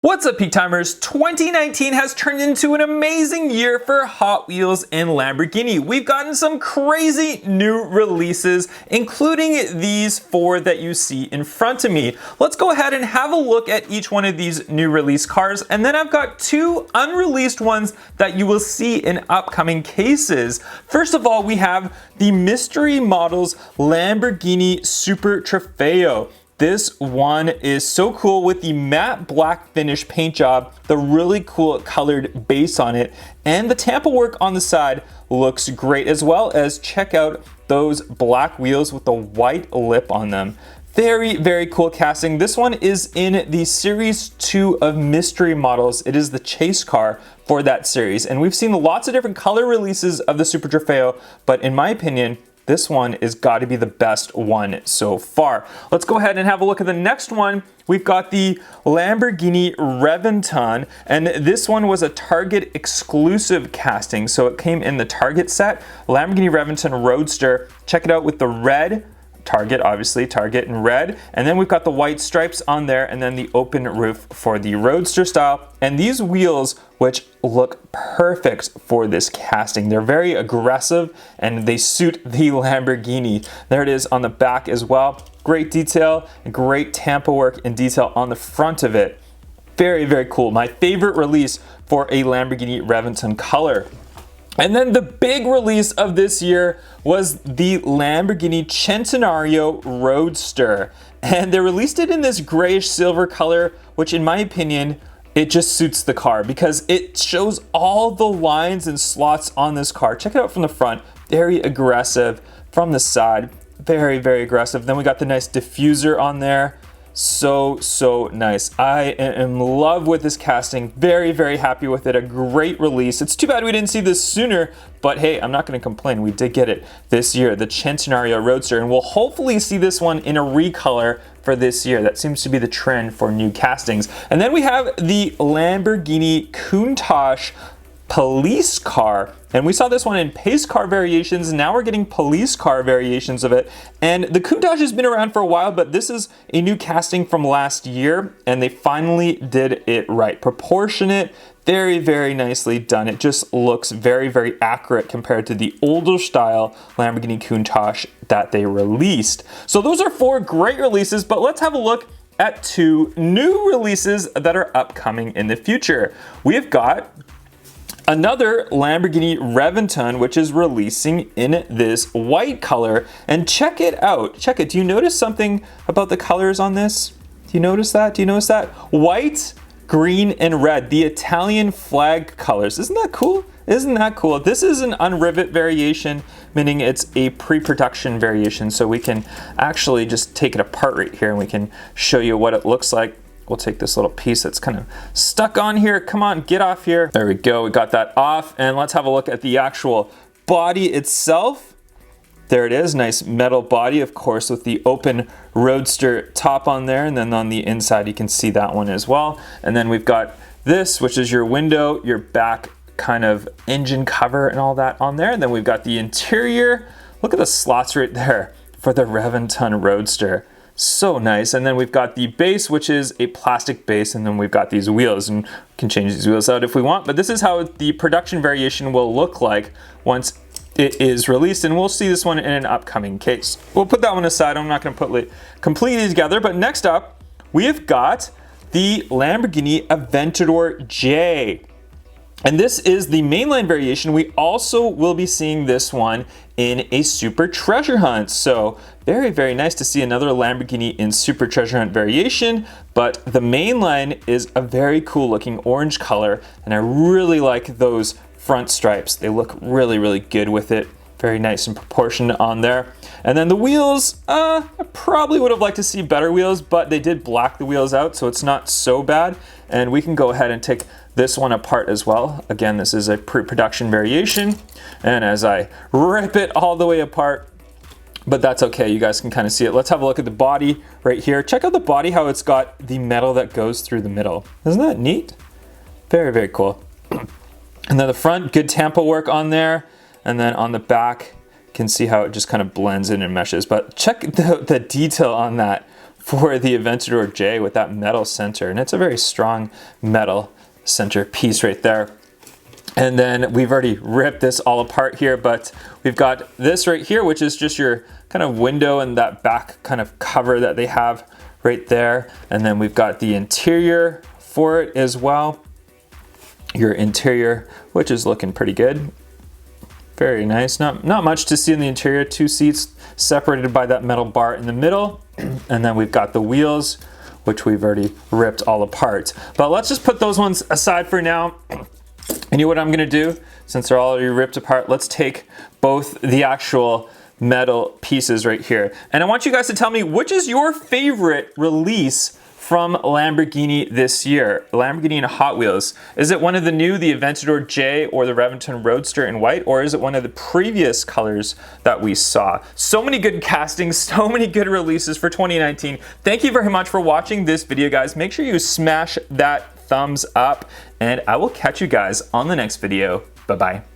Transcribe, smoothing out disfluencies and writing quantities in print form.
What's up, Peak Timers? 2019 has turned into an amazing year for Hot Wheels and Lamborghini. We've gotten some crazy new releases, including these four that you see in front of me. Let's go ahead and have a look at each one of these new release cars, and then I've got two unreleased ones that you will see in upcoming cases. First of all, we have the Mystery Models Lamborghini Super Trofeo. This one is so cool with the matte black finish paint job, the really cool colored base on it, and the tampa work on the side looks great, as well as check out those black wheels with the white lip on them. Very, very cool casting. This one is in the Series 2 of Mystery Models. It is the chase car for that series, and we've seen lots of different color releases of the Super Trofeo, but in my opinion, this one is got to be the best one so far. Let's go ahead and have a look at the next one. We've got the Lamborghini Reventon, and this one was a Target exclusive casting. So it came in the Target set, Lamborghini Reventon Roadster. Check it out with the red Target, obviously Target in red, and then we've got the white stripes on there, and then the open roof for the Roadster style, and these wheels which look perfect for this casting. They're very aggressive and they suit the Lamborghini. There it is on the back as well. Great detail, great tampa work and detail on the front of it. Very, very cool. My favorite release for a Lamborghini Reventon color. And then the big release of this year was the Lamborghini Centenario Roadster. And they released it in this grayish silver color, which in my opinion, it just suits the car because it shows all the lines and slots on this car. Check it out from the front, very aggressive. From the side, very, very aggressive. Then we got the nice diffuser on there. So nice. I am in love with this casting. Very, very happy with it. A great release. It's too bad we didn't see this sooner, but hey, I'm not going to complain. We did get it this year, the Centenario Roadster, and we'll hopefully see this one in a recolor for this year. That seems to be the trend for new castings. And then we have the Lamborghini Countach police car, and we saw this one in pace car variations. Now we're getting police car variations of it, and the Countach has been around for a while, but this is a new casting from last year, and they finally did it right. Proportionate, very, very nicely done. It just looks very, very accurate compared to the older style Lamborghini Countach that they released. So those are four great releases, but let's have a look at two new releases that are upcoming in the future. We've got another Lamborghini Reventon, which is releasing in this white color. And check it out. Check it. Do you notice something about the colors on this? Do you notice that? Do you notice that? White, green, and red. The Italian flag colors. Isn't that cool? Isn't that cool? This is an unrivet variation, meaning it's a pre-production variation. So we can actually just take it apart right here and we can show you what it looks like. We'll take this little piece that's kind of stuck on here. Come on, get off here. There we go, we got that off. And let's have a look at the actual body itself. There it is, nice metal body, of course, with the open Roadster top on there. And then on the inside, you can see that one as well. And then we've got this, which is your window, your back kind of engine cover and all that on there. And then we've got the interior. Look at the slots right there for the Reventon Roadster. So nice. And then we've got the base, which is a plastic base, and then we've got these wheels, and we can change these wheels out if we want, but this is how the production variation will look like once it is released, and we'll see this one in an upcoming case. We'll put that one aside. I'm not going to put it completely together, but next up, we have got the Lamborghini Aventador J. And this is the mainline variation. We also will be seeing this one in a Super Treasure Hunt. So very, very nice to see another Lamborghini in Super Treasure Hunt variation, but the mainline is a very cool looking orange color, and I really like those front stripes. They look really, really good with it. Very nice and proportioned on there. And then the wheels, I probably would have liked to see better wheels, but they did black the wheels out, so it's not so bad. And we can go ahead and take this one apart as well. Again, this is a pre-production variation. And as I rip it all the way apart, but that's okay, you guys can kind of see it. Let's have a look at the body right here. Check out the body, how it's got the metal that goes through the middle. Isn't that neat? Very, very cool. And then the front, good tampa work on there. And then on the back, you can see how it just kind of blends in and meshes. But check the detail on that for the Aventador J with that metal center, and it's a very strong metal center piece right there. And then we've already ripped this all apart here, but we've got this right here, which is just your kind of window and that back kind of cover that they have right there. And then we've got the interior for it as well. Your interior, which is looking pretty good. Very nice. Not much to see in the interior. 2 seats separated by that metal bar in the middle. And then we've got the wheels, which we've already ripped all apart. But let's just put those ones aside for now. And you know what I'm gonna do? Since they're already ripped apart, let's take both the actual metal pieces right here. And I want you guys to tell me, which is your favorite release from Lamborghini this year? Lamborghini and Hot Wheels. Is it one of the new, the Aventador J or the Reventon Roadster in white, or is it one of the previous colors that we saw? So many good castings, so many good releases for 2019. Thank you very much for watching this video, guys. Make sure you smash that thumbs up, and I will catch you guys on the next video. Bye-bye.